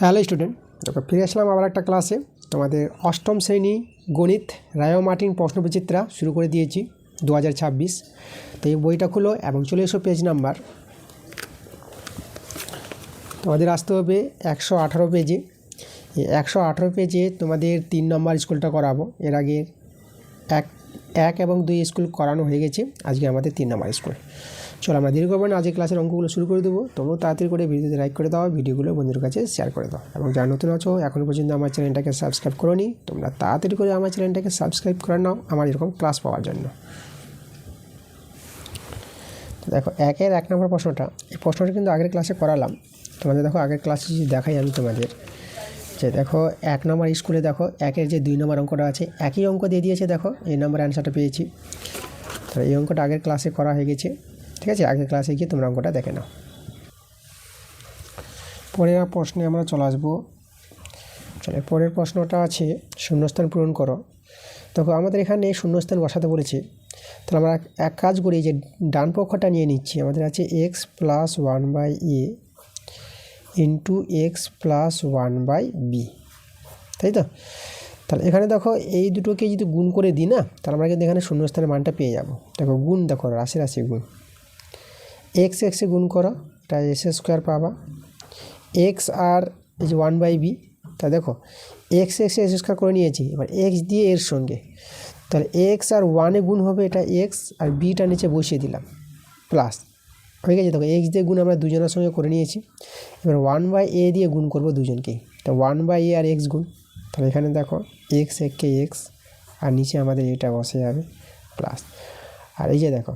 Hello student, দেখো ফিরে আসলাম আবার একটা ক্লাসে। তোমাদের অষ্টম শ্রেণী গণিত রায় মার্টিন প্রশ্নবিচিত্রা শুরু করে দিয়েছি 2026। তো এই বইটা খুলো এবং চলে এসো পেজ নাম্বার, তোমাদের আসতে হবে 118 পেজে। এই 118 পেজে তোমাদের 3 নম্বর স্কুলটা করাবো। এর আগে এক এবং 2 স্কুল করানো হয়ে গেছে, আজকে আমাদের 3 নম্বর স্কুল। চলো আমরা দেরি করবো না, আজকে ক্লাসের অঙ্কগুলো শুরু করে দেবো। তোমরাও তাড়াতাড়ি করে ভিডিওতে লাইক করে দাও, ভিডিওগুলো বন্ধুদের কাছে শেয়ার করে দাও, এবং যারা নতুন আছো এখনও পর্যন্ত আমার চ্যানেলটাকে সাবস্ক্রাইব করো নি, তোমরা তাড়াতাড়ি করে আমার চ্যানেলটাকে সাবস্ক্রাইব করে নাও আমার এরকম ক্লাস পাওয়ার জন্য। দেখো 1 নম্বর প্রশ্নটা, এই প্রশ্নটা কিন্তু আগের ক্লাসে করালাম তোমাদের। দেখো আগের ক্লাসে যদি দেখাই আমি তোমাদের, যে দেখো 1 নম্বর স্কুলে দেখো 1-এর যে 2 নম্বর অঙ্কটা আছে একই অঙ্ক দিয়ে দিয়েছে। দেখো এই নম্বর অ্যান্সারটা পেয়েছি। তো এই অঙ্কটা আগের ক্লাসে করা হয়ে গেছে, ঠিক আছে? আগের ক্লাসে গিয়ে তোমরা অঙ্কটা দেখে নাও। পরের প্রশ্নে আমরা চলে আসবো। চলে পরের প্রশ্নটা আছে শূন্যস্থান পূরণ করো। দেখো আমাদের এখানে শূন্যস্থান বসাতে বলেছে, তাহলে আমরা এক কাজ করি, যে ডান পক্ষটা নিয়ে নিচ্ছি। আমাদের আছে x + 1/a into x + 1/b, তাই তো? তাহলে এখানে দেখো এই দুটোকে যদি গুণ করে দিই না, তাহলে আমরা কিন্তু এখানে শূন্যস্থানের মানটা পেয়ে যাব। দেখো গুণ, দেখো রাশি রাশি গুণ, x এ গুণ করো, এটা s² পাবা। x আর এই যে 1/b, তা দেখো x s² করে নিয়েছি, এবার x দিয়ে এর সঙ্গে, তাহলে x আর 1-এ গুণ হবে, এটা x আর bটা নিচে বসিয়ে দিলাম, প্লাস হয়ে গেছে। দেখো x দিয়ে গুণ আমরা দুজনের সঙ্গে করে নিয়েছি, এবার 1/a দিয়ে গুণ করবো দুজনকেই, তো 1/a আর x গুণ, তাহলে এখানে দেখো x একে x আর নিচে আমাদের এটা বসে যাবে প্লাস। আর এই যে দেখো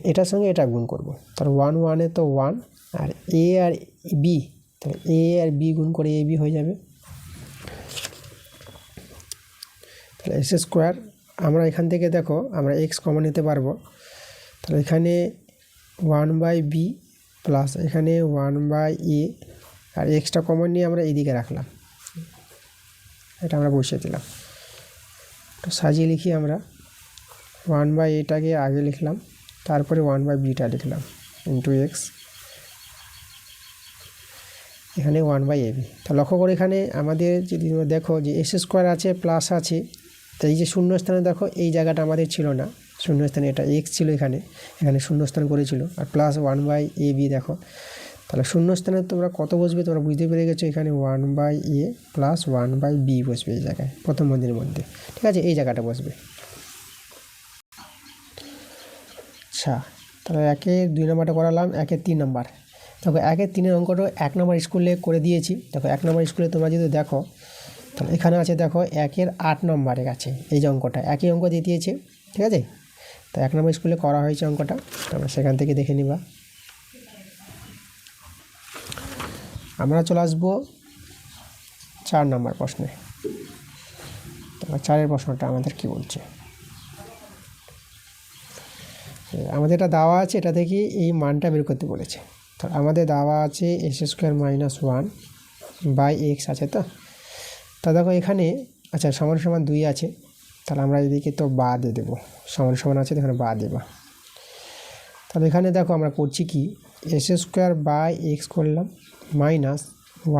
এটার সঙ্গে এটা গুণ করব, তাহলে 1 তো 1 আর a আর b, তাহলে a আর b গুণ করে ab হয়ে যাবে, তাহলে s²। আমরা এখান থেকে দেখো আমরা x কমন নিতে পারবো, তাহলে এখানে 1/b প্লাস এখানে 1/a আর এক্সটা কমন নিয়ে আমরা এইদিকে রাখলাম, এটা আমরা বসিয়ে দিলাম। তো সাজিয়ে লিখি আমরা, 1/aটাকে আগে লিখলাম, তারপরে 1/bটা লিখলাম ইন্টু x, এখানে 1/ab। তা লক্ষ্য করে এখানে আমাদের যদি দেখো যে s² আছে প্লাস আছে, তো এই যে শূন্যস্থানে দেখো এই জায়গাটা আমাদের ছিল না, শূন্যস্থানে এটা x ছিল, এখানে শূন্যস্থান করেছিল, আর প্লাস 1/ab দেখো, তাহলে শূন্যস্থানে তোমরা কত বসবে তোমরা বুঝতে পেরে গেছো, এখানে 1/a প্লাস 1/b বসবে এই জায়গায়, প্রথম বন্ধনীর মধ্যে, ঠিক আছে? এই জায়গাটা বসবে। আচ্ছা, তাহলে 1-এর 2 নম্বরটা করালাম, 1-এর 3 নম্বর। দেখো 1-এর 3-এর অঙ্কটা 1 নম্বর স্কুলে করে দিয়েছি। দেখো 1 নম্বর স্কুলে তোমরা যদি দেখো, তাহলে এখানে আছে দেখো 1-এর 8 নম্বরে আছে এই যে অঙ্কটা, একই অঙ্ক দিয়ে দিয়েছে, ঠিক আছে? তো 1 নম্বর স্কুলে করা হয়েছে অঙ্কটা, তোমরা সেখান থেকে দেখে নিবা। আমরা চলে আসবো 4 নম্বর প্রশ্নে। তারপর 4-এর প্রশ্নটা আমাদের কি বলছে, আমাদের এটা দেওয়া আছে, এটা থেকে এই মানটা বের করতে বলেছে। তো আমাদের দেওয়া আছে s² - 1/x আছে, তো দেখো এখানে আচ্ছা সমান সমান 2 আছে, তাহলে আমরা এদিকে তো বাদ দিয়ে দেবো, সমান সমান আছে এখানে বাদ দেবা। তাহলে এখানে দেখো আমরা করছি কি, s² x করলাম মাইনাস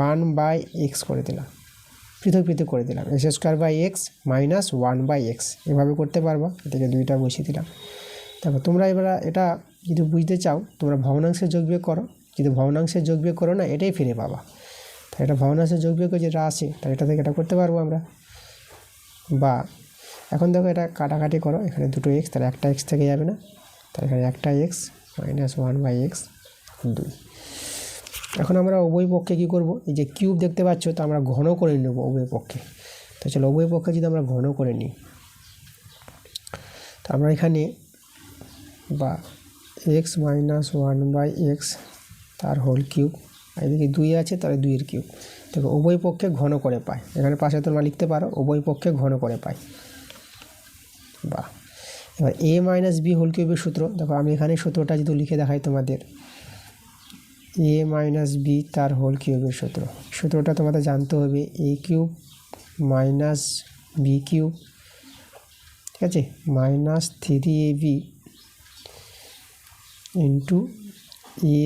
1/x করে দিলাম, পৃথক পৃথক করে দিলাম, s² x মাইনাস 1/x, এভাবে করতে পারবা। এদিকে 2টা বসিয়ে দিলাম। দেখো তোমরা এবার এটা যদি বুঝতে চাও তোমরা ভগ্নাংশের যোগ বিয়োগ করো, যদি ভগ্নাংশের যোগ বিয়োগ করো না এটাই ফিরে পাবা। তাই এটা ভগ্নাংশের যোগ বিয়োগ যেটা আসে, তাই এটা থেকে এটা করতে পারবো আমরা। বা এখন দেখো এটা কাটাকাটি করো, এখানে দুটো x, তাহলে একটা x থেকে যাবে না, তাহলে এখানে একটা x মাইনাস 1/x 2। এখন আমরা উভয় পক্ষে কী করবো, এই যে কিউব দেখতে পাচ্ছ, তো আমরা ঘন করে নেবো উভয় পক্ষে। তো চলো উভয় পক্ষে যদি আমরা ঘন করে নিই, তো আমরা এখানে বা x মাইনাস 1/x তার হোল কিউব, এদিকে 2 আছে তাহলে 2-এর কিউব। দেখো উভয় পক্ষে ঘন করে পাই, এখানে পাশে তোমরা লিখতে পারো উভয় পক্ষে ঘন করে পাই। বা এবার a মাইনাস b হোল কিউবের সূত্র, দেখো আমি এখানে সূত্রটা যদি লিখে দেখাই তোমাদের, a মাইনাস b তার হোল কিউবের সূত্রটা তোমাদের জানতে হবে, a cube minus b cube, ঠিক আছে, minus 3ab into a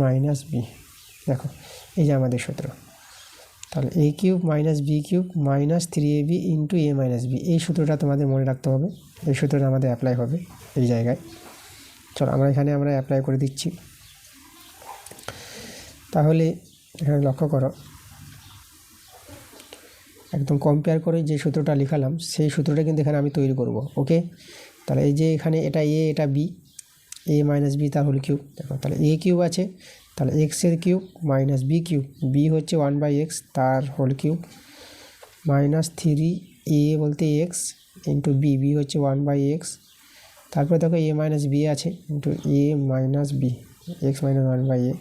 minus b। দেখো এই যে আমাদের সূত্র, তাহলে a cube minus B cube minus 3ab into a minus B, এই সূত্রটা তোমাদের মনে রাখতে হবে। এই সূত্রটা আমাদের অ্যাপ্লাই হবে এই জায়গায়। চলো আমরা অ্যাপ্লাই করে দিচ্ছি। তাহলে এখানে লক্ষ্য করো, একদম কম্পেয়ার করে যে সূত্রটা লিখালাম সেই সূত্রটা কিন্তু এখানে আমি তৈরি করব। ওকে, তাহলে এই যে এখানে এটা a এটা b, a মাইনাস বি তার হোল কিউব। দেখো তাহলে a কিউব আছে, তাহলে এক্সের cube minus B cube, B হচ্ছে 1/x তার হোল কিউব মাইনাস 3a বলতে এক্স ইন্টু বি, বি হচ্ছে 1/x। তারপরে দেখো a মাইনাস বি আছে into a minus B, X minus 1/a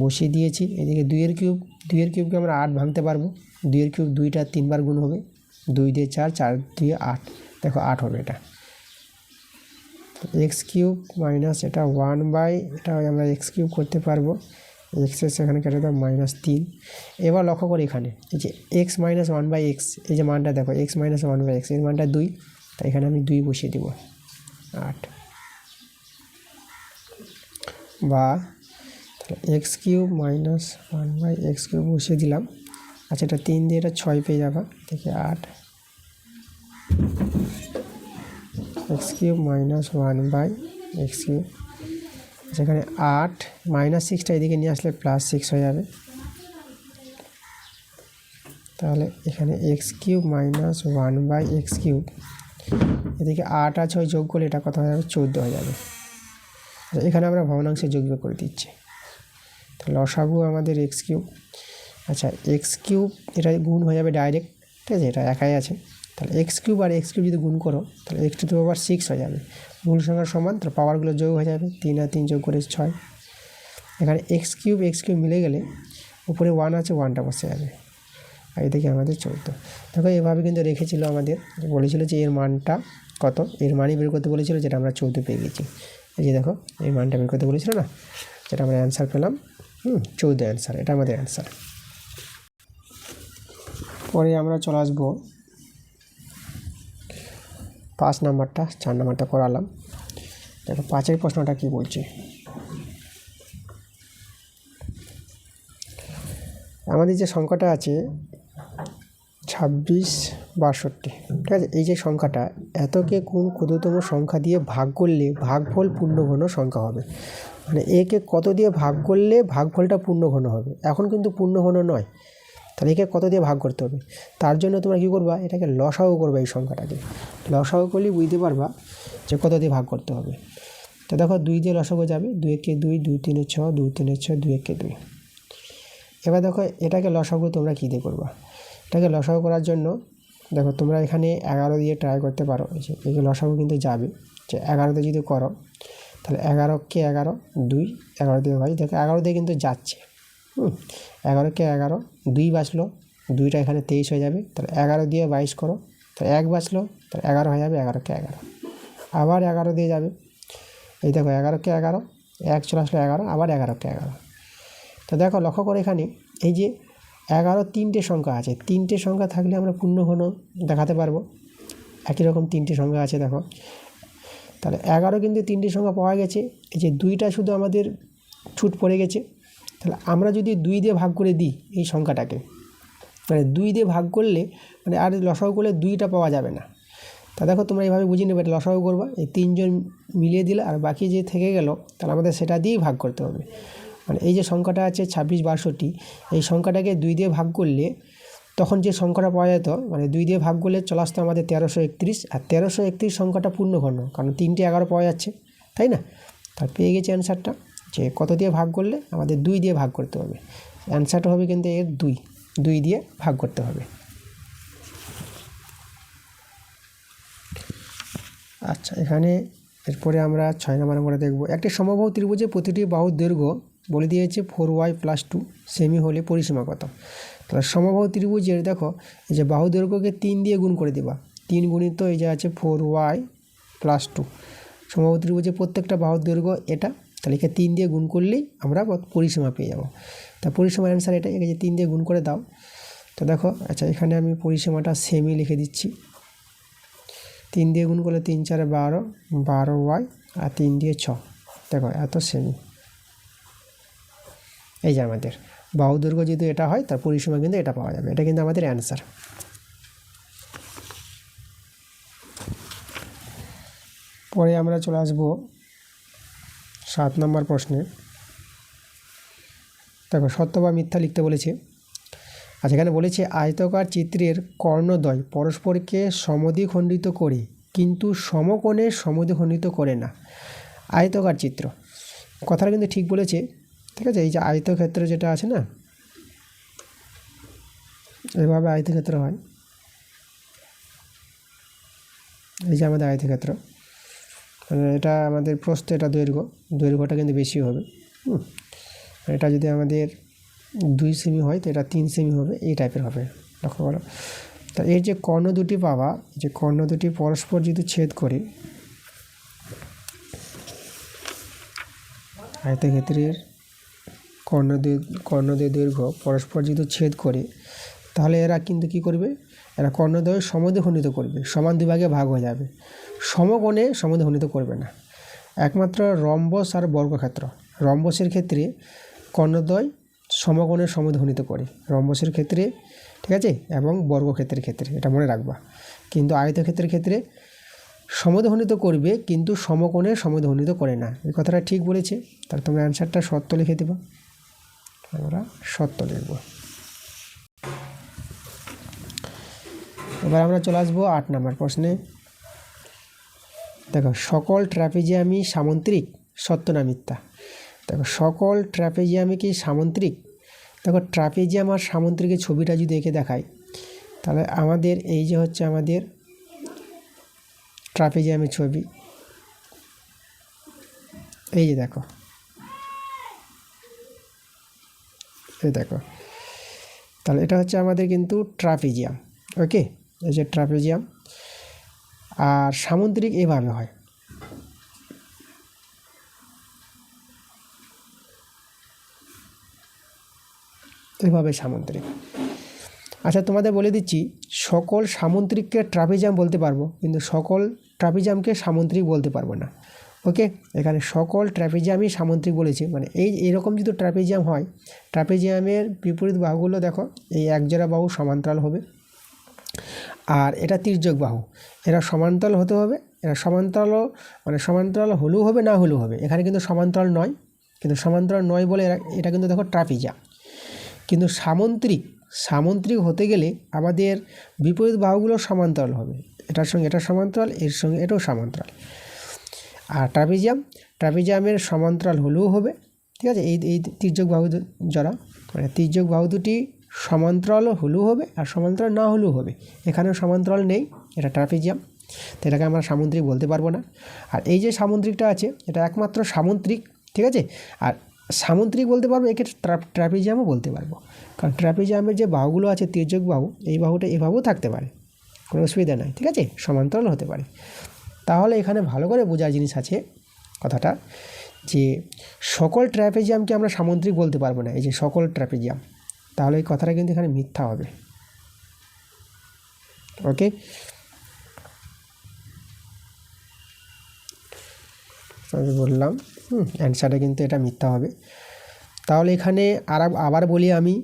বসিয়ে দিয়েছি। এদিকে 2 এর কিউবকে আমরা 8 ভাঙতে পারবো। 2 এর কিউব 2টা 3 বার গুণ হবে, 2 দিয়ে 4, 4 দিয়ে 8, দেখো 8 হবে এটা। এক্স কিউব মাইনাস এটা 1/, এটা আমরা এক্স কিউব করতে পারবো, এক্সের সেখানে কেটে দাও -3। এবার লক্ষ্য করি এখানে এই যে এক্স মাইনাস 1/x, এই যে মানটা দেখো এক্স মাইনাস 1/x, এর মানটা 2, তাই এখানে আমি 2 বসিয়ে দেবো 8, বা x cube minus 1/x cube বসিয়ে দিলাম। আচ্ছা এটা 3 দিয়ে এটা 6 পেয়ে যাবা, দেখে 8 x cube minus 1/x cube, যেখানে 8 -6টা এদিকে নিয়ে আসলে +6 হয়ে যাবে। তাহলে এখানে x cube minus 1/x cube, এদিকে 8 আছে ওই যোগ করলে এটা কত হয়ে যাবে, 14 হয়ে যাবে। এখানে আমরা ভগ্নাংশে যোগ করে দিচ্ছি। তাহলে লসাগু আমাদের এক্স কিউব, আচ্ছা এক্স কিউব এটা গুণ হয়ে যাবে ডাইরেক্ট, ঠিক আছে, এটা একাই আছে। তাহলে এক্স কিউব আর এক্স কিউব যদি গুণ করো তাহলে x টু দি পাওয়ার 6 হয়ে যাবে, মূল সংখ্যার সমান, তার পাওয়ারগুলো যোগ হয়ে যাবে, 3 আর 3 যোগ করে 6। এখানে এক্স কিউব মিলে গেলে উপরে 1 আছে, 1টা বসে যাবে, আর এদিকে আমাদের 14। দেখো এভাবে কিন্তু রেখেছিল আমাদের, বলেছিল যে এর মানটা কত, এর মানই বের করতে বলেছিল, যেটা আমরা 14 পেয়ে গেছি। এই যে দেখো এই মানটা বের করতে বলেছিল না, যেটা আমরা অ্যান্সার পেলাম 14 অ্যান্সার, এটা আমাদের অ্যান্সার। পরে আমরা চলে আসবো 5 নাম্বারটা, 4 নাম্বারটা করালাম। দেখো 5-এর প্রশ্নটা কি বলছে। আমাদের যে সংখ্যাটা আছে 26/62, ঠিক আছে, এই যে সংখ্যাটা এতকে কোন ক্ষুদ্রতম সংখ্যা দিয়ে ভাগ করলে ভাগফল পূর্ণঘন সংখ্যা হবে, মানে একে কত দিয়ে ভাগ করলে ভাগফলটা পূর্ণঘন হবে। এখন কিন্তু পূর্ণঘন নয়, তাহলে একে কত দিয়ে ভাগ করতে হবে, তার জন্য তোমরা কী করবা, এটাকে লসাগু করবে, এই সংখ্যাটাকে লসাগু করলেই বুঝতে পারবা যে কত দিয়ে ভাগ করতে হবে। তো দেখো 2 দিয়ে লসাগু যাবে, 2 একে 2, 2 3 6, 2 3 6, 2 একে 2। এবার দেখো এটাকে লসাগু তোমরা কী দিয়ে করবা, এটাকে লসাগু করার জন্য দেখো তোমরা এখানে 11 দিয়ে ট্রাই করতে পারো, এই লসাগু কিন্তু যাবে, যে 11 দিয়ে যদি করো তাহলে 11কে 11, 2, 11 দিয়ে ভাই, দেখো 11 দিয়ে কিন্তু যাচ্ছে, 11কে 11, 2 বাঁচলো, 2টা এখানে 23 হয়ে যাবে, তাহলে 11 দিয়ে 22 করো, তাহলে 1 বাঁচলো, তাহলে 11 হয়ে যাবে, 11কে 11, আবার 11 দিয়ে যাবে, এই দেখো 11কে 11, 1 চলে আসলো 11, আবার 11কে 11। তো দেখো লক্ষ্য করে এখানে এই যে 11 3টে সংখ্যা আছে, 3টে সংখ্যা থাকলে আমরা পূর্ণঘন দেখাতে পারবো, একই রকম 3টে সংখ্যা আছে দেখো। তাহলে 11 কিন্তু 3টে সংখ্যা পাওয়া গেছে, এই যে 2টা শুধু আমাদের ছুট পড়ে গেছে। তাহলে আমরা যদি 2 দিয়ে ভাগ করে দিই এই সংখ্যাটাকে, মানে 2 দিয়ে ভাগ করলে মানে আর লসাগু করলে 2টা পাওয়া যাবে না। তা দেখো তোমরা এইভাবে বুঝে নেবে, এটা লসাগু করবা, এই 3 জন মিলিয়ে দিলে আর বাকি যে থেকে গেল তাহলে আমাদের সেটা দিয়েই ভাগ করতে হবে। মানে এই যে সংখ্যাটা আছে 26/62, এই সংখ্যাটাকে 2 দিয়ে ভাগ করলে তখন যে সংখ্যাটা পাওয়া যেত, মানে 2 দিয়ে ভাগ করলে চলে আসতো আমাদের 1331, আর 1331 সংখ্যাটা পূর্ণঘন, কারণ 3টে 11 পাওয়া যাচ্ছে, তাই না। তার পেয়ে গেছি অ্যান্সারটা, যে কত দিয়ে ভাগ করলে আমাদের 2 দিয়ে ভাগ করতে হবে, অ্যান্সারটা হবে কিন্তু এর 2 দিয়ে ভাগ করতে হবে। আচ্ছা এখানে এরপরে আমরা 6 নম্বর করে দেখব, একটি সমবাহু ত্রিভুজে প্রতিটি বাহুর দৈর্ঘ্য বলে দিয়েছে 4y + 2 সেমি হলে পরিসীমা কত। তাহলে সমবাহু ত্রিভুজের দেখো এই যে বাহু দৈর্ঘ্যকে 3 দিয়ে গুণ করে দেবা, 3 গুণিত এই যে আছে 4y + 2, সমবাহু ত্রিভুজের প্রত্যেকটা বাহুর দৈর্ঘ্য এটা, তাহলে একে 3 দিয়ে গুণ করলেই আমরা পরিসীমা পেয়ে যাব। তা পরিসীমার অ্যান্সার এটা, একে যে 3 দিয়ে গুণ করে দাও। তো দেখো আচ্ছা এখানে আমি পরিসীমাটা সেমি লিখে দিচ্ছি, 3 দিয়ে গুণ করলে 3 4 12, 12y, আর 3 দিয়ে 6, দেখো এত সেমি। এই যে আমাদের বাহু দৈর্ঘ্য যদি এটা হয় তার পরিসীমা কিন্তু এটা পাওয়া যাবে। এটা কিন্তু আমাদের অ্যান্সার। পরে আমরা চলে আসবো 7 নম্বর প্রশ্নে। দেখো সত্য বা মিথ্যা লিখতে বলেছে। আচ্ছা, এখানে বলেছে আয়তকার চিত্রের কর্ণদ্বয় পরস্পরকে সমদ্বিখণ্ডিত করে কিন্তু সমকোণে সমদ্বিখণ্ডিত করে না। আয়তকার চিত্র কথাটা কিন্তু ঠিক বলেছে, ঠিক আছে। এই যে আয়তক্ষেত্র যেটা আছে না, এভাবে আয়তক্ষেত্র হয়। এই যে আমাদের আয়তক্ষেত্র, এটা আমাদের প্রস্থ, এটা দৈর্ঘ্যটা কিন্তু বেশি হবে। এটা যদি আমাদের 2 সেমি হয় তো এটা 3 সেমি হবে, এই টাইপের হবে, লক্ষ্য করো। তা এর যে কর্ণ দুটি পাওয়া, যে কর্ণ দুটি পরস্পর যদি ছেদ করে, আয়তক্ষেত্রের কর্ণদ্বয় দৈর্ঘ্য পরস্পর যদি ছেদ করে, তাহলে এরা কিন্তু কী করবে, এরা কর্ণদ্বয় সমদ্বিখণ্ডিত করবে, সমান দুভাগে ভাগ হয়ে যাবে, সমকোণে সমদ্বিখণ্ডিত করবে না। একমাত্র রম্বস আর বর্গক্ষেত্র, রম্বসের ক্ষেত্রে কর্ণদ্বয় সমকোণে সমদ্বিখণ্ডিত করে, রম্বসের ক্ষেত্রে, ঠিক আছে, এবং বর্গক্ষেত্রের ক্ষেত্রে, এটা মনে রাখবা। কিন্তু আয়তক্ষেত্রের ক্ষেত্রে সমদ্বিখণ্ডিত করবে কিন্তু সমকোণে সমদ্বিখণ্ডিত করে না। এই কথাটা ঠিক বলেছে। তাহলে তোমরা অ্যান্সারটা সত্য লিখে দেবো। আমরা সত্য লিখব। এবার আমরা চলে আসবো 8 নম্বর প্রশ্নে। দেখো সকল ট্র্যাপিজিয়ামই সামুদ্রিক, সত্য না মিথ্যা? দেখো সকল ট্র্যাপিজিয়ামই কি সামুদ্রিক? দেখো ট্র্যাপিজিয়াম আর সামুদ্রিকের ছবিটা যদি এঁকে দেখায়, তাহলে আমাদের এই যে হচ্ছে আমাদের ট্র্যাপিজিয়ামের ছবি, এই যে দেখো, এই দেখো, তাহলে এটা হচ্ছে আমাদের কিন্তু ট্র্যাপিজিয়াম। ওকে, এই যে ট্র্যাপিজিয়াম। আর সামুদ্রিক এভাবে হয়, এভাবে সামুদ্রিক। আচ্ছা, তোমাদের বলে দিচ্ছি, সকল সামুদ্রিককে ট্র্যাপিজিয়াম বলতে পারবো, কিন্তু সকল ট্র্যাপিজিয়ামকে সামুদ্রিক বলতে পারবো না। ওকে, এখানে সকল ট্র্যাপিজিয়ামই সামুদ্রিক বলেছি, মানে এরকম যদি ট্র্যাপিজিয়াম হয়, ট্র্যাপিজিয়ামের বিপরীত বাহুগুলো দেখো, এই একজোড়া বাহু সমান্তরাল হবে, আর এটা তির্যক বাহু, এরা সমান্তরাল হতে হবে। এরা সমান্তরালও, মানে সমান্তরাল হলেও হবে না হলেও হবে, এখানে কিন্তু সমান্তরাল নয়, কিন্তু সমান্তরাল নয় বলে এটা কিন্তু দেখো ট্র্যাপিজিয়াম। কিন্তু সামুদ্রিক হতে গেলে আমাদের বিপরীত বাহুগুলো সমান্তরাল হবে, এটার সঙ্গে এটা সমান্তরাল, এর সঙ্গে এটাও সমান্তরাল। আর ট্র্যাপিজিয়ামের সমান্তরাল হলেও হবে, ঠিক আছে। এই তির্যক বাহু যারা, মানে তির্যক বাহু দুটি সমান্তরাল হলেও হবে আর সমান্তরাল না হলেও হবে, এখানেও সমান্তরাল নেই, এটা ট্র্যাপিজিয়াম, তো এটাকে আমরা সামুদ্রিক বলতে পারবো না। আর এই যে সামুদ্রিকটা আছে, এটা একমাত্র সামুদ্রিক, ঠিক আছে। আর সামুদ্রিক বলতে পারবো, একে ট্র্যাপিজিয়ামও বলতে পারবো, কারণ ট্র্যাপিজিয়ামের যে বাহুগুলো আছে তির্যক বাহু, এই বাহুটা এভাবেও থাকতে পারে, কোনো অসুবিধা নাই, ঠিক আছে, সমান্তরাল হতে পারে। তাহলে এখানে ভালো করে বোঝার জিনিস আছে কথাটা, যে সকল ট্র্যাপিজিয়ামকে আমরা সামুদ্রিক বলতে পারবো না, এই যে সকল ট্র্যাপিজিয়াম, তাহলে এই কথাটা কিন্তু এখানে মিথ্যা হবে। ওকে, আমি বললাম অ্যান্সারটা কিন্তু এটা মিথ্যা হবে। তাহলে এখানে আবার বলি আমি,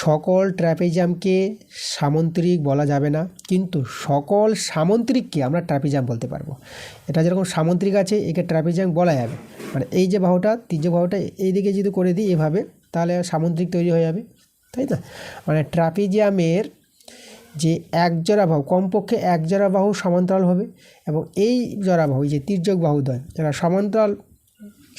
সকল ট্র্যাপিজিয়ামকে সামুদ্রিক বলা যাবে না, কিন্তু সকল সামুদ্রিককে আমরা ট্র্যাপিজিয়াম বলতে পারবো। এটা যেরকম সামুদ্রিক আছে, একে ট্র্যাপিজিয়াম বলা যাবে, মানে এই যে বাহুটা, তির্যক বাহুটা এইদিকে যদি করে দিই এভাবে, তাহলে সামুদ্রিক তৈরি হয়ে যাবে, তাই না? মানে ট্র্যাপিজিয়ামের যে একজোড়া বাহু, কমপক্ষে একজোড়া বাহু সমান্তরাল হবে, এবং এই জোড়া বাহু, এই যে তির্যক বাহুদ্বয়, এরা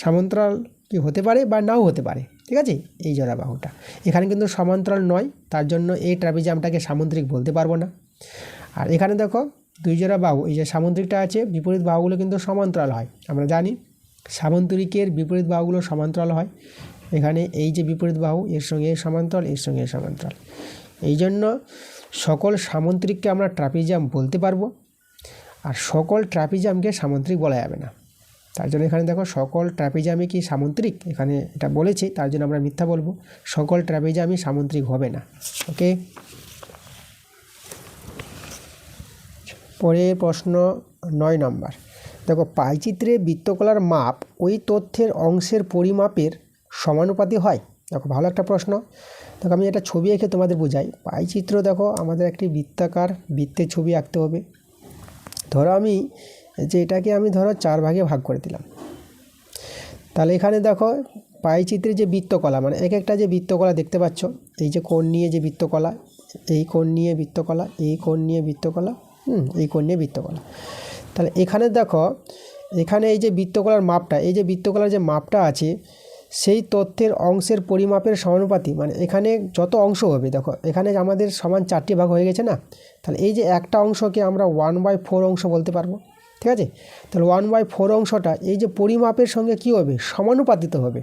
সমান্তরাল কি হতে পারে বা নাও হতে পারে, ঠিক আছে, এই জোড়া বাহুটা। এখানে কিন্তু সমান্তরাল নয়, তার জন্য এই ট্র্যাপিজিয়ামটাকে সামুদ্রিক বলতে পারবো না। আর এখানে দেখো 2 জোড়া বাহু, এই যে সামুদ্রিকটা আছে, বিপরীত বাহুগুলো কিন্তু সমান্তরাল হয়, আমরা জানি সামুদ্রিকের বিপরীত বাহুগুলো সমান্তরাল হয়। এখানে এই যে বিপরীত বাহু, এর সঙ্গে এর সমান্তরাল, এর সঙ্গে এর সমান্তরাল, এই জন্য সকল সামুদ্রিককে আমরা ট্র্যাপিজিয়াম বলতে পারবো, আর সকল ট্র্যাপিজিয়ামকে সামুদ্রিক বলা যাবে না। তার জন্য এখানে দেখো সকল ট্র্যাপিজিয়ামই কি সামুদ্রিক, এখানে এটা বলেছি, তার জন্য আমরা মিথ্যা বলবো, সকল ট্র্যাপিজিয়ামই সামুদ্রিক হবে না। ওকে, পরে প্রশ্ন 9 নম্বর। দেখো পাইচিত্রে বৃত্তকলার মাপ ওই তথ্যের অংশের পরিমাপের সমানুপাতি হয়। দেখো ভালো একটা প্রশ্ন। দেখো আমি এটা ছবি এঁকে তোমাদের বোঝাই। পাই চিত্র দেখো আমাদের একটি বৃত্তাকার বৃত্তের ছবি আঁকতে হবে। ধরো আমি যে এটাকে আমি ধরো 4 ভাগে ভাগ করে দিলাম। তাহলে এখানে দেখো পাই চিত্রে যে বৃত্তকলা মানে এক একটা যে বৃত্তকলা দেখতে পাচ্ছ, এই যে কোণ নিয়ে যে বৃত্তকলা, এই কোণ নিয়ে বৃত্তকলা, এই কোণ নিয়ে বৃত্তকলা, এই কোণ নিয়ে বৃত্তকলা। তাহলে এখানে দেখো এখানে এই যে বৃত্তকলার মাপটা, এই যে বৃত্তকলার যে মাপটা আছে সেই তথ্যের অংশের পরিমাপের সমানুপাতি, মানে এখানে যত অংশ হবে দেখো এখানে আমাদের সমান 4টি ভাগ হয়ে গেছে না, তাহলে এই যে একটা অংশকে আমরা 1/4 অংশ বলতে পারবো। ঠিক আছে, তাহলে 1/4 অংশটা এই যে পরিমাপের সঙ্গে কী হবে, সমানুপাতিত হবে।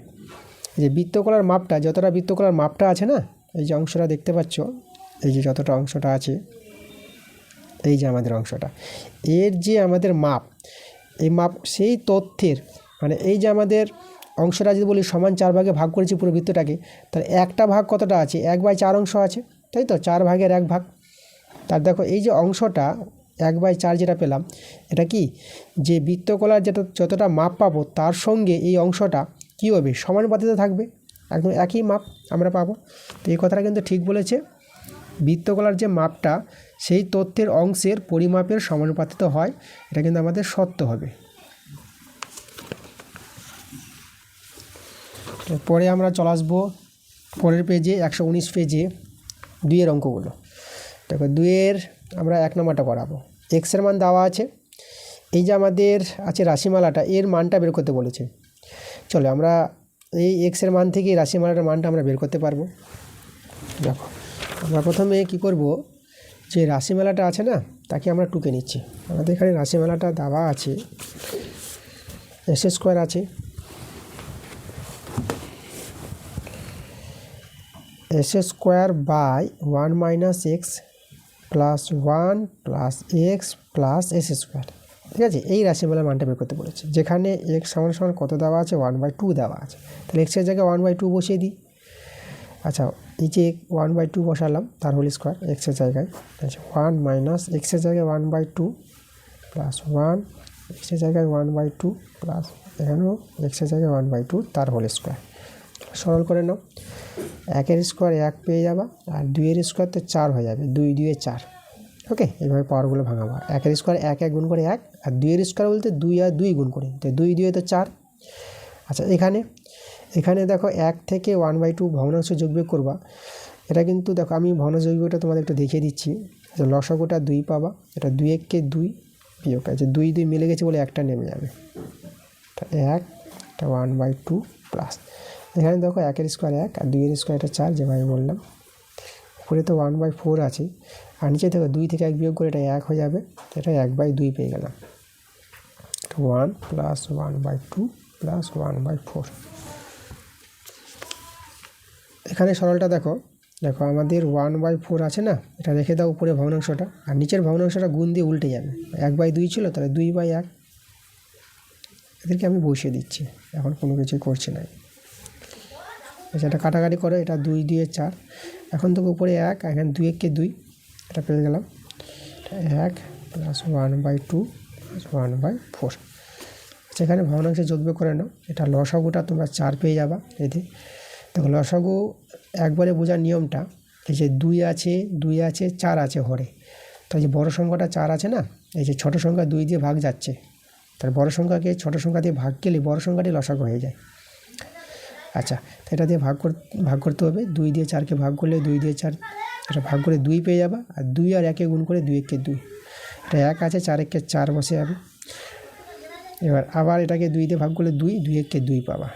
এই যে বৃত্তকলার মাপটা, যতটা বৃত্তকলার মাপটা আছে না, এই যে অংশটা দেখতে পাচ্ছ, এই যে যতটা অংশটা আছে, এই যে আমাদের অংশটা, এর যে আমাদের মাপ, এই মাপ সেই তথ্যের মানে এই যে আমাদের অংশটা যদি বলি সমান 4 ভাগে ভাগ করেছি পুরো বৃত্তটাকে, তাহলে একটা ভাগ কতটা আছে, 1/4 অংশ আছে, তাই তো, 4 ভাগের 1 ভাগ। তার দেখো এই যে অংশটা 1/4 যেটা পেলাম, এটা কি যে বৃত্তকলার যতটা মাপ পাবো তার সঙ্গে এই অংশটা কী হবে, সমানুপাতিত থাকবে, একদম একই মাপ আমরা পাবো। তো এই কথাটা কিন্তু ঠিক বলেছে, বৃত্তকলার যে মাপটা সেই তথ্যের অংশের পরিমাপের সমানুপাতিত হয়, এটা কিন্তু আমাদের সত্য হবে। পরে আমরা চলে আসবো পরের পেজে 119 পেজে 2-এর অঙ্কগুলো। দেখো 2-এর আমরা 1 নম্বরটা করাবো। এক্সের মান দেওয়া আছে, এই যে আমাদের আছে রাশিমালাটা, এর মানটা বের করতে বলেছে। চলো আমরা এই এক্সের মান থেকে রাশিমালাটার মানটা আমরা বের করতে পারবো। দেখো আমরা প্রথমে কি করব, যে রাশিমালাটা আছে না তাকে আমরা টুকে নিচ্ছি। আমাদের এখানে রাশিমালাটা দেওয়া আছে, s² আছে, s² by 1 - x plus 1 plus X plus s²। ঠিক আছে, এই রাশিমালার মানটা বের করতে বলেছে, যেখানে x সমান কত দেওয়া আছে, 1/2 দেওয়া আছে। তাহলে x-এর জায়গায় 1/2 বসিয়ে দিই। আচ্ছা, এই যে 1/2 বসালাম তার হোল স্কোয়ার x-এর জায়গায়, আচ্ছা 1 - x-এর জায়গায় 1/2 প্লাস 1, x-এর জায়গায় 1/2 প্লাস এখানেও x-এর জায়গায় 1/2 তার হোল স্কোয়ার। সরল করে নাও, 1-এর স্কোয়ার 1 পেয়ে যাবা, আর 2-এর স্কোয়ার তো 4 হয়ে যাবে, 2 × 2 = 4। ওকে, এইভাবে পাওয়ারগুলো ভাঙাবো। 1-এর স্কোয়ার 1 গুণ করে 1, আর 2-এর স্কোয়ার বলতে 2 আর 2 গুণ করে, তো 2 × 2 = 4। আচ্ছা এখানে দেখো 1 থেকে 1/2 ভগ্নাংশ যোগবিয়োগ করবা। এটা কিন্তু দেখো আমি ভগ্নাংশ যোগবিয়োগটা তোমাদের একটু দেখিয়ে দিচ্ছি। লসাগুটা 2 পাবা, এটা 2 × 1 = 2 বিয়োগ আছে, 2 2 মিলে গেছে বলে একটা নেমে যাবে, এটা 1, এটা 1/2 প্লাস এখানে দেখো 1-এর স্কোয়ার 1 আর 2-এর স্কোয়ার এটা 4, যেভাবে বললাম। উপরে তো 1/4 আছে, আর নিচে দেখো 2 থেকে 1 বিয়োগ করে এটা 1 হয়ে যাবে, এটা 1/2 পেয়ে গেলাম। 1 প্লাস 1/2 প্লাস 1/4। এখানে সরলটা দেখো আমাদের 1/4 আছে না, এটা রেখে দাও উপরে ভগ্নাংশটা, আর নিচের ভগ্নাংশটা গুণ দিয়ে উল্টে যাবে। 1/2 ছিল, তাহলে 2/1। এদেরকে আমি বসিয়ে দিচ্ছি, এখন কোনো কিছুই করছি না। আচ্ছা, এটা কাটাকাটি করে, এটা 2 × 2 = 4। এখন তো উপরে 1, এখানে 2 × 1 = 2, এটা পেয়ে গেলাম। 1 প্লাস 1/2 প্লাস 1/4। আচ্ছা, এখানে ভগ্নাংশে যোগবিয়োগ করে নাও, এটা লসাগুটা তোমরা 4 পেয়ে যাবা। এতে দেখো লসাগু একবারে বোঝার নিয়মটা, এই যে 2 আছে 4 আছে হরে, তাই যে বড় সংখ্যাটা 4 আছে না, এই যে ছোট সংখ্যা 2 দিয়ে ভাগ যাচ্ছে, তার বড় সংখ্যাকে ছোট সংখ্যা দিয়ে ভাগ গেলে বড় সংখ্যাটি লসাগু হয়ে যায়। আচ্ছা, তো এটা দিয়ে ভাগ করতে হবে, 2 দিয়ে 4কে ভাগ করলে 2 দিয়ে 4, এটা ভাগ করে 2 পেয়ে যাবা, আর 2 আর 1 গুণ করে 2 × 1 = 2, এটা 1 আছে, 4 × 1 = 4 বসে যাবে। এবার আবার এটাকে 2 দিয়ে ভাগ করলে 2, 2 × 1 = 2 পাবা,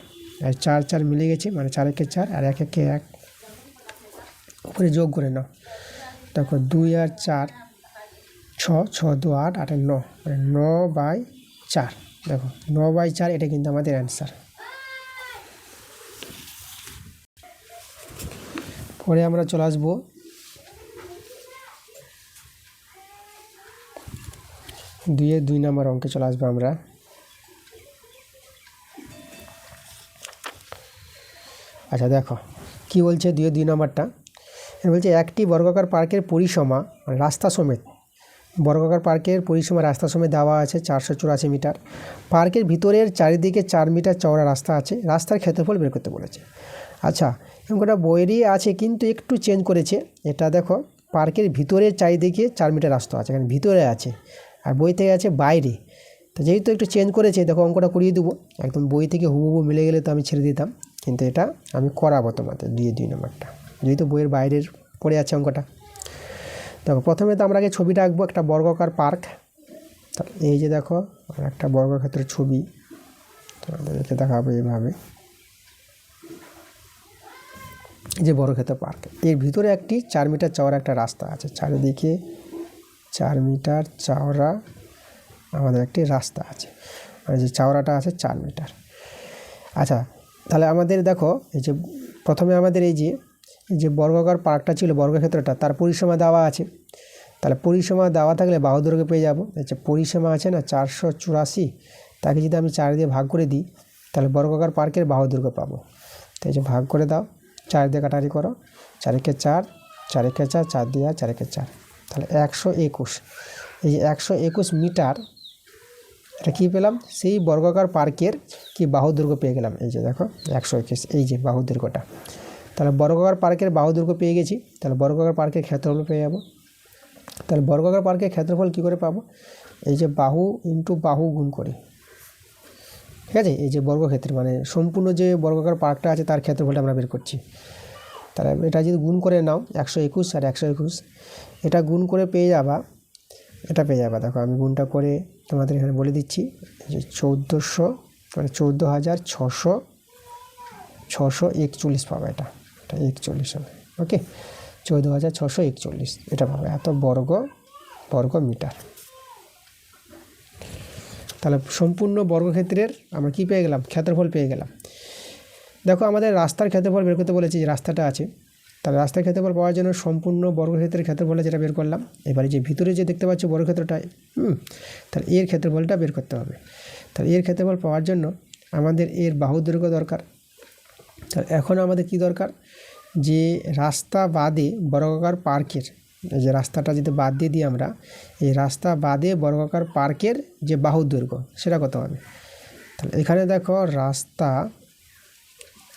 আর 4 4 মিলে গেছে, মানে 4 × 1 = 4 আর 1 × 1 = 1। উপরে যোগ করে নাও, দেখো 2 আর 4 6, 6 × 2 = 8, 8 × 9, মানে 9/4। দেখো 9/4, এটা কিন্তু আমাদের অ্যান্সার। পরে আমরা চলে আসবো 2-এর 2 নম্বর অঙ্কে চলে আসবো আমরা। আচ্ছা দেখো কি বলছে 2-এর 2 নম্বরটা, বলছে একটি বর্গাকার পার্কের পরিসীমা রাস্তা সমেত, বর্গাকার পার্কের পরিসীমা রাস্তা সমেত দেওয়া আছে 484 মিটার। পার্কের ভিতরের চারিদিকে 4 মিটার চওড়া রাস্তা আছে, রাস্তার ক্ষেত্রফল বের করতে বলেছে। আচ্ছা, অঙ্কটা বইয়েরই আছে কিন্তু একটু চেঞ্জ করেছে। এটা দেখো পার্কের ভিতরে চারিদিকে 4 মিটার রাস্তা আছে, এখানে ভিতরে আছে, আর বই থেকে আছে বাইরে। তো যেহেতু একটু চেঞ্জ করেছে, দেখো অঙ্কটা করিয়ে দেবো, একদম বই থেকে হুবহু মিলে গেলে তো আমি ছেড়ে দিতাম, কিন্তু এটা আমি করাবো তোমাদের 2 নম্বরটা, যেহেতু বইয়ের বাইরের পড়ে আছে অঙ্কটা। দেখো প্রথমে তো আমরা আগে ছবিটা আঁকবো, একটা বর্গাকার পার্ক। এই যে দেখো একটা বর্গক্ষেত্রের ছবি তোমাদেরকে দেখাবো এইভাবে। যে বর্গক্ষেত্র পার্ক, এর ভিতরে একটি 4 মিটার চওড়া একটা রাস্তা আছে, চারিদিকে 4 মিটার চওড়া আমাদের একটি রাস্তা আছে, মানে যে চওড়াটা আছে 4 মিটার। আচ্ছা, তাহলে আমাদের দেখো এই যে প্রথমে আমাদের এই যে বর্গাকার পার্কটা ছিল, বর্গক্ষেত্রটা, তার পরিসীমা দেওয়া আছে। তাহলে পরিসীমা দেওয়া থাকলে বাহু দৈর্ঘ্য পেয়ে যাবো। আচ্ছা, পরিসীমা আছে না 484, তাকে যদি আমি 4 দিয়ে ভাগ করে দিই, তাহলে বর্গাকার পার্কের বাহু দৈর্ঘ্য পাবো। তো এই যে ভাগ করে দাও, 4 দিয়ে কাটারি করো, 4 একে 4, 4 একে 4, 4 দিয়ে 4 একে 4, তাহলে 121। এই যে 121 মিটার, এটা কী পেলাম, সেই বর্গাকার পার্কের কি বাহু দৈর্ঘ্য পেয়ে গেলাম। এই যে দেখো 121, এই যে বাহু দৈর্ঘ্যটা। তাহলে বর্গাকার পার্কের বাহু দৈর্ঘ্য পেয়ে গেছি, তাহলে বর্গাকার পার্কের ক্ষেত্রফল পেয়ে যাবো। তাহলে বর্গাকার পার্কের ক্ষেত্রফল কী করে পাবো, এই যে বাহু ইন্টু বাহু গুণ করে, ঠিক আছে। এই যে বর্গক্ষেত্র মানে সম্পূর্ণ যে বর্গাকার পার্কটা আছে তার ক্ষেত্রফলটা আমরা বের করছি। তাহলে এটা যদি গুণ করে নাও, 121 আর 121, এটা গুণ করে পেয়ে যাবা, এটা পেয়ে যাবা। দেখো আমি গুণটা করে তোমাদের এখানে বলে দিচ্ছি, যে 1400 মানে 14,641 পাবে, এটা 41 হবে, ওকে, 14,641 এটা পাবে, এত বর্গ মিটার। তাহলে সম্পূর্ণ বর্গক্ষেত্রের আমরা কী পেয়ে গেলাম, ক্ষেত্রফল পেয়ে গেলাম। দেখো আমাদের রাস্তার ক্ষেত্রফল বের করতে বলেছি, যে রাস্তাটা আছে, তাহলে রাস্তার ক্ষেত্রফল পাওয়ার জন্য সম্পূর্ণ বর্গক্ষেত্রের ক্ষেত্রফলটা যেটা বের করলাম, এবারে যে ভিতরে যে দেখতে পাচ্ছ বর্গক্ষেত্রটা, তাহলে এর ক্ষেত্রফলটা বের করতে হবে। তাহলে এর ক্ষেত্রফল পাওয়ার জন্য আমাদের এর বাহু দৈর্ঘ্য দরকার। তাহলে এখন আমাদের কি দরকার, যে রাস্তা বাদে বর্গাকার পার্কের, যে রাস্তাটা যদি বাদ দিয়ে দিই আমরা, এই রাস্তা বাদে বর্গাকার পার্কের যে বাহু দৈর্ঘ্য সেটা কত হবে। তাহলে এখানে দেখো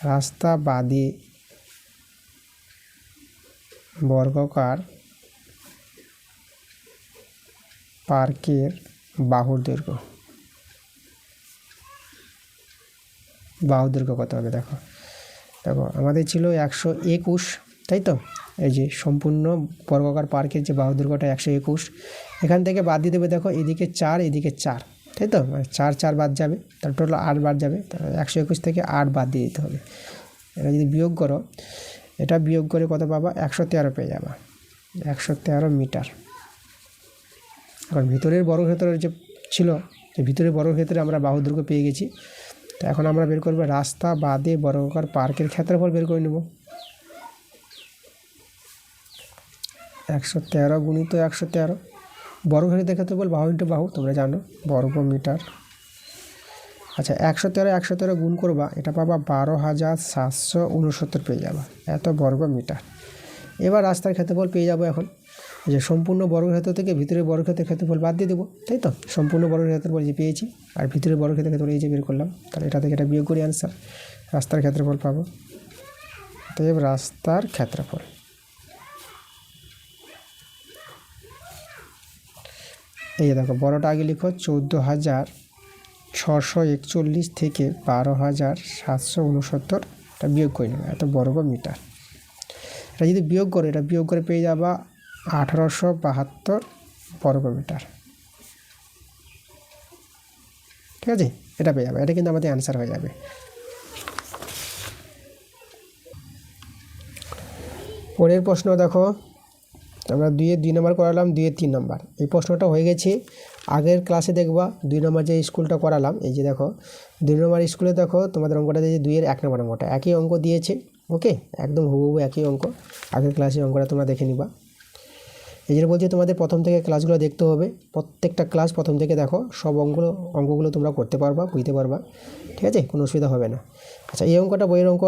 রাস্তা বাদে বর্গাকার পার্কের বাহুর দৈর্ঘ্য কত হবে। দেখো আমাদের ছিল 121, তাই তো। এই যে সম্পূর্ণ বর্গাকার পার্কের যে বাহু দৈর্ঘ্যটা 121, এখান থেকে বাদ দিয়ে দেবে, দেখো এদিকে 4 এদিকে 4, তাই তো, মানে 4 বাদ যাবে, তার টোটাল 8 বাদ যাবে। তাহলে 121 থেকে 8 বাদ দিয়ে দিতে হবে। এটা যদি বিয়োগ করো, এটা বিয়োগ করে কত পাবা, 113 পেয়ে যাবা, 113 মিটার। এখন ভিতরের বর্গক্ষেত্রের যে ছিল, যে ভিতরের বর্গক্ষেত্রে আমরা বাহু দৈর্ঘ্য পেয়ে গেছি। তো এখন আমরা বের করবো রাস্তা বাদে বর্গাকার পার্কের ক্ষেত্রফল বের করে নেব। 113 গুণিত 113, বর্গক্ষেত্রের ক্ষেত্রফল বাহু ইন্টু বাহু তোমরা জানো, বর্গ মিটার। আচ্ছা, 113 গুণ করবা, এটা পাবা 12,769 পেয়ে যাবা, এত বর্গ মিটার। এবার রাস্তার ক্ষেত্রফল পেয়ে যাবো। এখন যে সম্পূর্ণ বর্গক্ষেত্র থেকে ভিতরের বর্গক্ষেত্রের ক্ষেত্রফল বাদ দিয়ে দেবো, তাই তো। সম্পূর্ণ বর্গক্ষেত্রফল যে পেয়েছি, আর ভিতরের বর্গক্ষেত্রের ক্ষেত্রফল এই যে বের করলাম, তাহলে এটা থেকে এটা বিয়োগ করি, অ্যান্সার রাস্তার ক্ষেত্রফল পাবো। অতএব রাস্তার ক্ষেত্রফল, এই যে দেখো বড়টা আগে লিখো, 14,641 থেকে 12,769 এটা বিয়োগ করে নেবে, এত বর্গ মিটার। এটা যদি বিয়োগ করো, এটা বিয়োগ করে পেয়ে যাবা 1,872 বর্গ মিটার, ঠিক আছে, এটা পেয়ে যাবে। এটা কিন্তু আমাদের অ্যান্সার হয়ে যাবে। পরের প্রশ্ন দেখো, আমরা 2 নম্বর করালাম, 2 নম্বর, এই প্রশ্নটা হয়ে গেছে আগের ক্লাসে দেখবা। 2 নম্বর যে স্কুলটা করালাম, এই যে দেখো 2 নম্বর স্কুলে দেখো তোমাদের অঙ্কটা দিয়েছে 2-এর 1 নম্বর অঙ্কটা, একই অঙ্ক দিয়েছে, ওকে, একদম হুবহু একই অঙ্ক। আগের ক্লাসে অঙ্কটা তোমরা দেখে নিবা। এই জন্য বলছি তোমাদের প্রথম থেকে ক্লাসগুলো দেখতে হবে, প্রত্যেকটা ক্লাস প্রথম থেকে দেখো, সব অঙ্কগুলো তোমরা করতে পারবা, বুঝতে পারবা, ঠিক আছে, কোনো অসুবিধা হবে না। আচ্ছা, এই অঙ্কটা বইয়ের অঙ্ক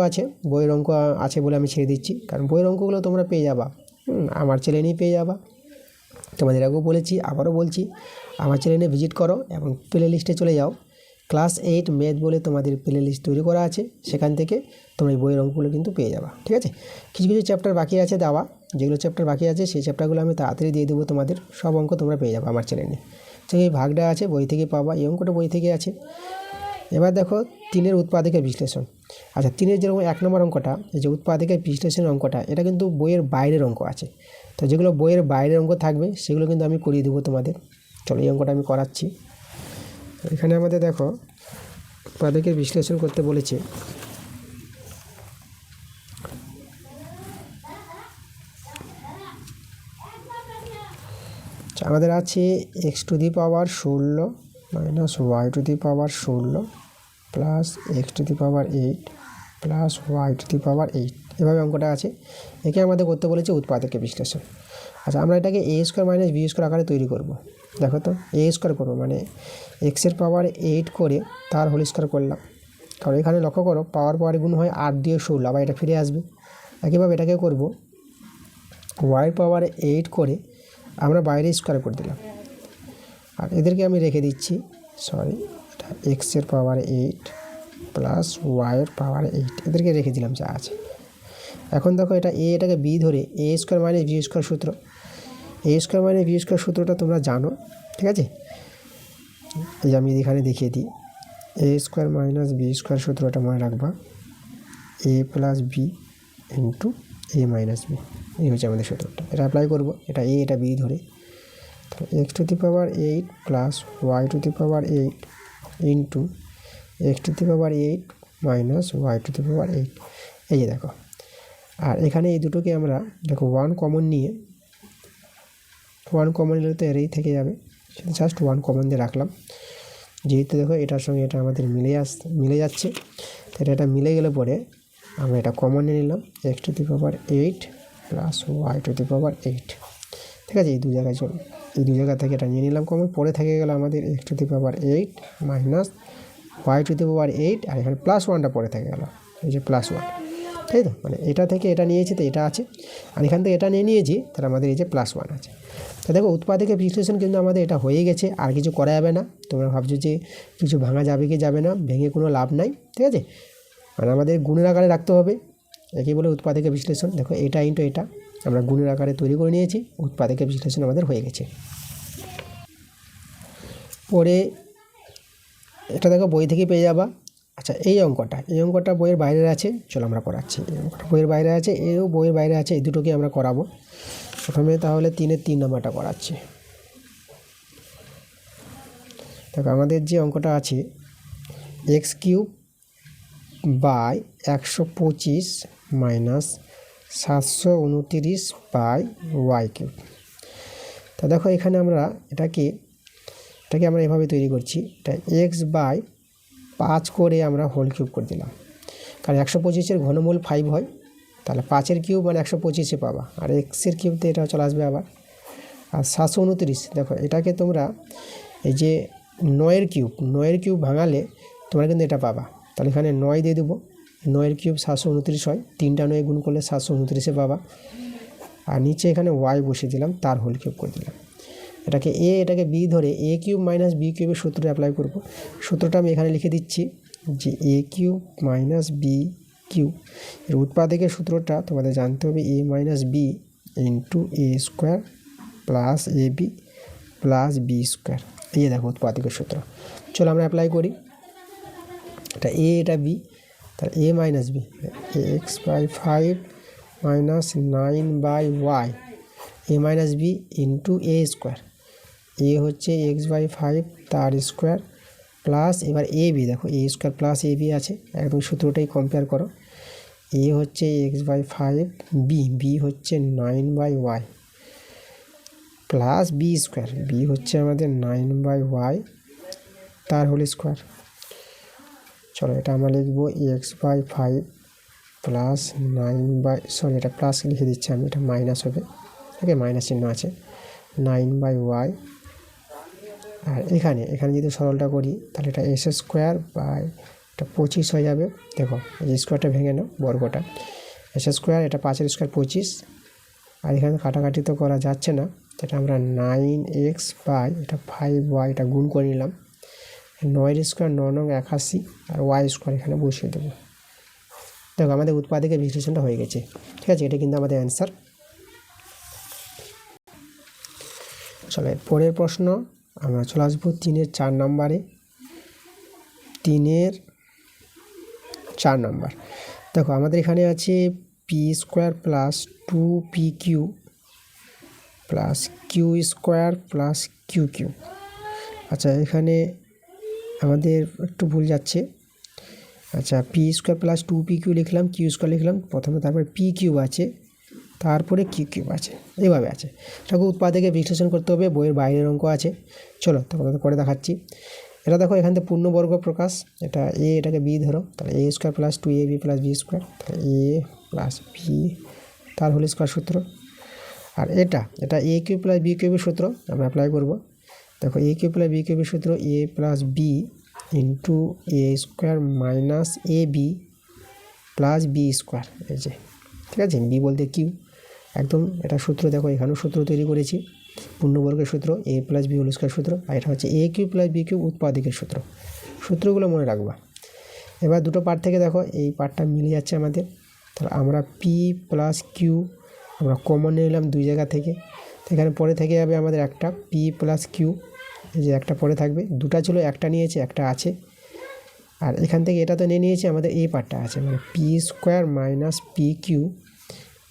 আছে বলে আমি ছেড়ে দিচ্ছি, কারণ বইয়ের অঙ্কগুলো তোমরা পেয়ে যাবা, আমার চ্যানেলেই পেয়ে যাবা। তোমাদের আগেও বলেছি, আবারও বলছি, আমার চ্যানেলে ভিজিট করো এবং প্লে লিস্টে চলে যাও, ক্লাস 8 ম্যাথ বলে তোমাদের প্লে লিস্ট তৈরি করা আছে, সেখান থেকে তোমরা এই বইয়ের অঙ্কগুলো কিন্তু পেয়ে যাবা। ঠিক আছে, কিছু কিছু চ্যাপ্টার বাকি আছে দেওয়া, যেগুলো চ্যাপ্টার বাকি আছে সেই চ্যাপ্টারগুলো আমি তাড়াতাড়ি দিয়ে দেবো, তোমাদের সব অঙ্ক তোমরা পেয়ে যাবে আমার চ্যানেলে। তো এই ভাগটা আছে বই থেকে পাবা, এই অঙ্কটা বই থেকে আছে। এবার দেখো 3-এর উৎপাদকের বিশ্লেষণ। আচ্ছা, 3-এর যেরকম 1 নম্বর অঙ্কটা, এই যে উৎপাদকের বিশ্লেষণের অঙ্কটা, এটা কিন্তু বইয়ের বাইরের অঙ্ক আছে। তো যেগুলো বইয়ের বাইরের অঙ্ক থাকবে সেগুলো কিন্তু আমি করিয়ে দেবো তোমাদের। চলো এই অঙ্কটা আমি করাচ্ছি। এখানে আমাদের দেখো উৎপাদকের বিশ্লেষণ করতে বলেছে। আমাদের আছে x⁴ minus y⁴ plus x⁴ plus y⁴ এভাবে অঙ্কটা আছে। একে আমাদের করতে বলেছে উৎপাদকের বিশ্লেষণ। আচ্ছা, আমরা এটাকে a² মাইনাস b² আকারে তৈরি করব। দেখো তো a² করবো মানে x-এর পাওয়ার 8 করে তার হোল স্কোয়ার করলাম, কারণ এখানে লক্ষ্য করো পাওয়ার গুণ হয় 8 দিয়ে 16, আবার এটা ফিরে আসবে। একইভাবে এটাকে করব y⁴ করে আমরা বাইরে স্কোয়ার করে দিলাম, আর এদেরকে আমি রেখে দিচ্ছি, এটা x-এর পাওয়ার 8 প্লাস y-এর পাওয়ার 8, এদেরকে রেখে দিলাম যা আছে। এখন দেখো এটাকে b ধরে a² মাইনাস b² সূত্র, a² মাইনাস b² সূত্রটা তোমরা জানো। ঠিক আছে, এই যে আমি এখানে দেখিয়ে দিই, a² মাইনাস b² সূত্রটা মনে রাখবা, a plus b into a minus b, এই হচ্ছে আমাদের সূত্রটা। এটা অ্যাপ্লাই করবো, এটা a এটা b ধরে, x⁴ plus y⁴ into x⁴ minus y⁴ এই যে দেখো। আর এখানে এই দুটোকে আমরা দেখো 1 কমন নিয়ে, 1 কমন নিলে তো এরই থেকে যাবে, সেটা জাস্ট 1 কমন দিয়ে রাখলাম। যেহেতু দেখো এটার সঙ্গে এটা আমাদের মিলে যাচ্ছে, তো এটা মিলে গেলে পরে আমরা এটা কমন নিয়ে নিলাম, x⁴ প্লাস y⁴। ঠিক আছে, এই দু জায়গা থেকে এটা নিয়ে নিলাম কমন, পরে থেকে গেল আমাদের x⁴ মাইনাস y⁴, আর এখানে প্লাস 1টা পরে থেকে গেল, এই যে প্লাস 1, তাই তো, মানে এটা থেকে এটা নিয়েছি তো এটা আছে, আর এখান থেকে এটা নিয়েছি তাহলে আমাদের এই যে প্লাস 1 আছে। তো দেখো উৎপাদকের বিশ্লেষণ কিন্তু আমাদের এটা হয়ে গেছে, আর কিছু করা যাবে না। তোমরা ভাবছো যে কিছু ভাঙা যাবে কি যাবে না, ভেঙে কোনো লাভ নাই। ঠিক আছে, মানে আমাদের গুণের আকারে রাখতে হবে, একেই বলে উৎপাদকের বিশ্লেষণ। দেখো এটা ইন্টু এটা আমরা গুণের আকারে তৈরি করে নিয়েছি, উৎপাদকের বিশ্লেষণ আমাদের হয়ে গেছে। পরে এটা দেখো বই থেকে পেয়ে যাবা। আচ্ছা, এই অঙ্কটা বইয়ের বাইরে আছে, চলো আমরা করাচ্ছি। এই অঙ্কটা বইয়ের বাইরে আছে, এও বইয়ের বাইরে আছে, এই দুটোকে আমরা করাবো। প্রথমে তাহলে 3-এর 3 নাম্বারটা করাচ্ছি। দেখো আমাদের যে অঙ্কটা আছে x³ by 125 minus 729 by y³। তা দেখো এখানে আমরা এটাকে আমরা এভাবে তৈরি করছি, এটা x/5 করে আমরা হোল কিউব করে দিলাম, কারণ 125-এর ঘনমূল 5 হয়, তাহলে 5-এর কিউব মানে 125-এ পাবা, আর x-এর কিউবতে এটা চলে আসবে আবার। আর 729 দেখো এটাকে তোমরা এই যে 9-এর কিউব ভাঙালে তোমরা কিন্তু এটা পাবা, তাহলে এখানে 9 দিয়ে দেবো, 9-এর কিউব 729 হয়, 3টা 9 গুণ করলে 729-এ পাবা। আর নিচে এখানে y বসিয়ে দিলাম, তার হোল কিউব করে দিলাম। এটাকে b ধরে a³ মাইনাস b³ সূত্রটা অ্যাপ্লাই করব। সূত্রটা আমি এখানে লিখে দিচ্ছি যে a³ মাইনাস b³ এর উৎপাদকের সূত্রটা তোমাদের জানতে হবে, a minus b into a² plus ab plus b²। এই দেখো উৎপাদকের সূত্র, চলো আমরা অ্যাপ্লাই করি। এটা a এটা b, তাহলে a minus b x/5 minus 9/y a minus b into a², এ হচ্ছে x/5 তার স্কোয়ার প্লাস, এবার এ বি দেখো a² প্লাস ab আছে, একদম সূত্রটাই কম্পেয়ার করো। এ হচ্ছে x/5, বি হচ্ছে 9/y প্লাস b² বি হচ্ছে আমাদের 9/y তার হোল স্কোয়ার। চলো এটা আমরা লিখবো x/5 প্লাস 9 এটা প্লাস লিখে দিচ্ছি আমি, এটা মাইনাস হবে, ওকে মাইনাস চিহ্ন আছে, 9/y। আর এখানে যদি সরলটা করি তাহলে এটা s² বাই এটা 25 হয়ে যাবে। দেখো এই স্কোয়ারটা ভেঙে নাও, বর্গটা s², এটা 5-এর স্কোয়ার 25, আর এখানে কাটাকাটি তো করা যাচ্ছে না, এটা আমরা 9x বাই এটা 5y এটা গুণ করে নিলাম, 9 স্কোয়ার 9 নং 81 আর ওয়াই স্কোয়ার এখানে বসিয়ে দেবো। দেখো আমাদের উৎপাদকের বিশ্লেষণটা হয়ে গেছে। ঠিক আছে, এটা কিন্তু আমাদের অ্যান্সার। চলো পরের প্রশ্ন আমরা চলে আসবো 3-এর 4 নম্বরে। 3-এর 4 নম্বর দেখো আমাদের এখানে আছে P square plus 2pq plus Q square plus Q Q. আচ্ছা এখানে আমাদের একটু ভুল যাচ্ছে। আচ্ছা পি স্কোয়ার প্লাস 2pq লিখলাম, কিউ স্কোয়ার লিখলাম প্রথমে, তারপরে পি কিউব আছে, তারপরে কিউ কিউব আছে, এইভাবে আছে। এটাকে উৎপাদকে বিশ্লেষণ করতে হবে, বইয়ের বাইরের অঙ্ক আছে। চলো তোমাদের করে দেখাচ্ছি। এটা দেখো এখান থেকে পূর্ণবর্গ প্রকাশ, এটা এ এটাকে বি ধরো, তাহলে A square plus 2ab plus B square, তাহলে এ প্লাস বি তার হোল স্কোয়ার সূত্র। আর এটা এ কিউব প্লাস বি কিউবের সূত্র আমরা অ্যাপ্লাই করব। দেখো এ কিউব প্লাস বি কিউবের সূত্র এ plus B into A square minus A B plus B square, এই যে ঠিক আছে, বি বলতে কিউ একদম। এটা সূত্র দেখো এখানেও সূত্র তৈরি করেছি, পূর্ণবর্গের সূত্র এ প্লাস বি হোল স্কোয়ার সূত্র, আর এটা হচ্ছে এ কিউব প্লাস বি কিউব উৎপাদকের সূত্র। সূত্রগুলো মনে রাখবা। এবার দুটো পার্ট থেকে দেখো এই পার্টটা মিলে যাচ্ছে আমাদের, তাহলে আমরা পি প্লাস কিউ আমরা কমন নিলাম দুই জায়গা থেকে, এখানে পরে থেকে যাবে আমাদের একটা পি প্লাস কিউ, এই যে একটা পরে থাকবে, দুটা ছিল একটা নিয়েছে একটা আছে, আর এখান থেকে এটা তো নিয়েছে আমাদের এই পার্টটা আছে, মানে P square minus P Q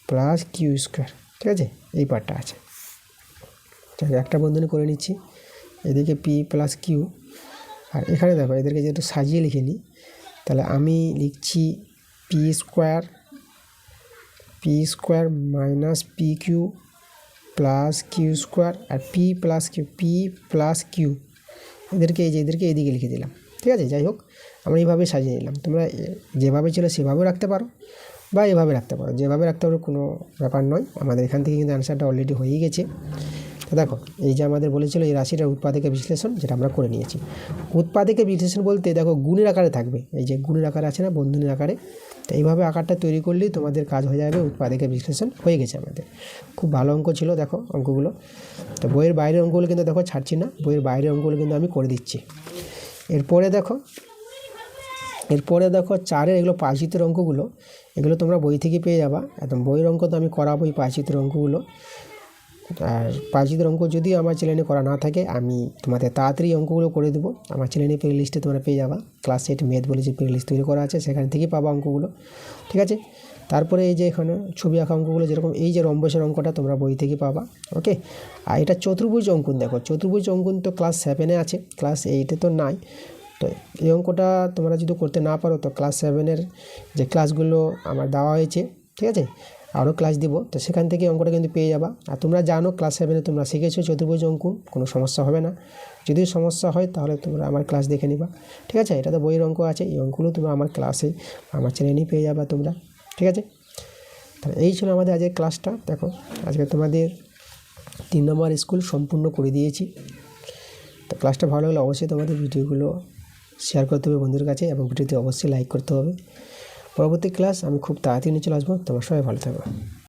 plus Q square, ঠিক আছে, এই পার্টটা আছে। একটা বন্ধনী করে নিচ্ছি, এদিকে পি প্লাস কিউ, আর এখানে দেখো এদেরকে যেহেতু সাজিয়ে লিখে নিই, তাহলে আমি লিখছি P square minus P Q plus Q square, আর পি প্লাস কিউ এদেরকে এদেরকে এদিকে লিখে দিলাম। ঠিক আছে, যাই হোক আমরা এইভাবে সাজিয়ে নিলাম। তোমরা যেভাবে ছিল সেভাবেও রাখতে পারো বা এভাবে রাখতে পারো, যেভাবে রাখতে পারো কোনো ব্যাপার নয়। আমাদের এখান থেকে কিন্তু অ্যান্সারটা অলরেডি হয়েই গেছে। তো দেখো এই যে আমাদের বলেছিল এই রাশিটার উৎপাদকের বিশ্লেষণ, যেটা আমরা করে নিয়েছি। উৎপাদকের বিশ্লেষণ বলতে দেখো গুণের আকারে থাকবে, এই যে গুণের আকারে আছে না, বন্ধনীর আকারে, তো এইভাবে আকারটা তৈরি করলেই তোমাদের কাজ হয়ে যাবে। উৎপাদকের বিশ্লেষণ হয়ে গেছে আমাদের। খুব ভালো অঙ্ক ছিল দেখো অঙ্কগুলো। তো বইয়ের বাইরের অঙ্কগুলো কিন্তু দেখো ছাড়ছি না, বইয়ের বাইরের অঙ্কগুলো কিন্তু আমি করে দিচ্ছি। এরপরে দেখো 4-এর এগুলো পাঁচচিত্রের অঙ্কগুলো, এগুলো তোমরা বই থেকে পেয়ে যাবা একদম। বইয়ের অঙ্ক তো আমি করাবো এই পাঁচচিত্রের অঙ্কগুলো। আর পাঁচচিত্রের অঙ্ক যদি আমার চ্যানেলে করা না থাকে, আমি তোমাদের তাড়াতাড়ি অঙ্কগুলো করে দেবো। আমার চ্যানেলে প্লে লিস্টে তোমরা পেয়ে যাবা, ক্লাস 8 ম্যাথ বলে যে প্লে লিস্ট তৈরি করা আছে, সেখান থেকেই পাবা অঙ্কগুলো। ঠিক আছে, তারপরে এই যে এখানে ছবি আঁকা অঙ্কগুলো, যেরকম এই যে রম্বসের অঙ্কটা তোমরা বই থেকে পাবা। ওকে, আর এটা চতুর্ভুজ অঙ্কন, দেখো চতুর্ভুজ অঙ্কন তো ক্লাস 7-এ আছে, ক্লাস 8-এ তো নাই। তো এই অঙ্কটা তোমরা যদি করতে না পারো, তো ক্লাস 7-এর যে ক্লাসগুলো আমার দেওয়া হয়েছে, ঠিক আছে, আরও ক্লাস দিব, তো সেখান থেকে অঙ্কটা কিন্তু পেয়ে যাবা। আর তোমরা জানো ক্লাস 7-এ তোমরা শিখেছো চতুর্ভুজ অঙ্কন, কোনো সমস্যা হবে না। যদি সমস্যা হয় তাহলে তোমরা আমার ক্লাস দেখে নিবা। ঠিক আছে, এটা তো বইয়ের অঙ্ক আছে, এই অঙ্কগুলো তোমরা আমার ক্লাসে আমার চ্যানেলেই পেয়ে যাবা তোমরা। ঠিক আছে, তাহলে এই ছিল আমাদের আজকের ক্লাসটা। দেখো আজকে তোমাদের 3 নম্বর স্কুল সম্পূর্ণ করে দিয়েছি। তো ক্লাসটা ভালো লাগলে অবশ্যই তোমাদের ভিডিওগুলো শেয়ার করতে হবে বন্ধুদের কাছে, এবং ভিডিওতে অবশ্যই লাইক করতে হবে। পরবর্তী ক্লাস আমি খুব তাড়াতাড়ি নিয়ে চলে আসবো। তোমরা সবাই ভালো থাকো।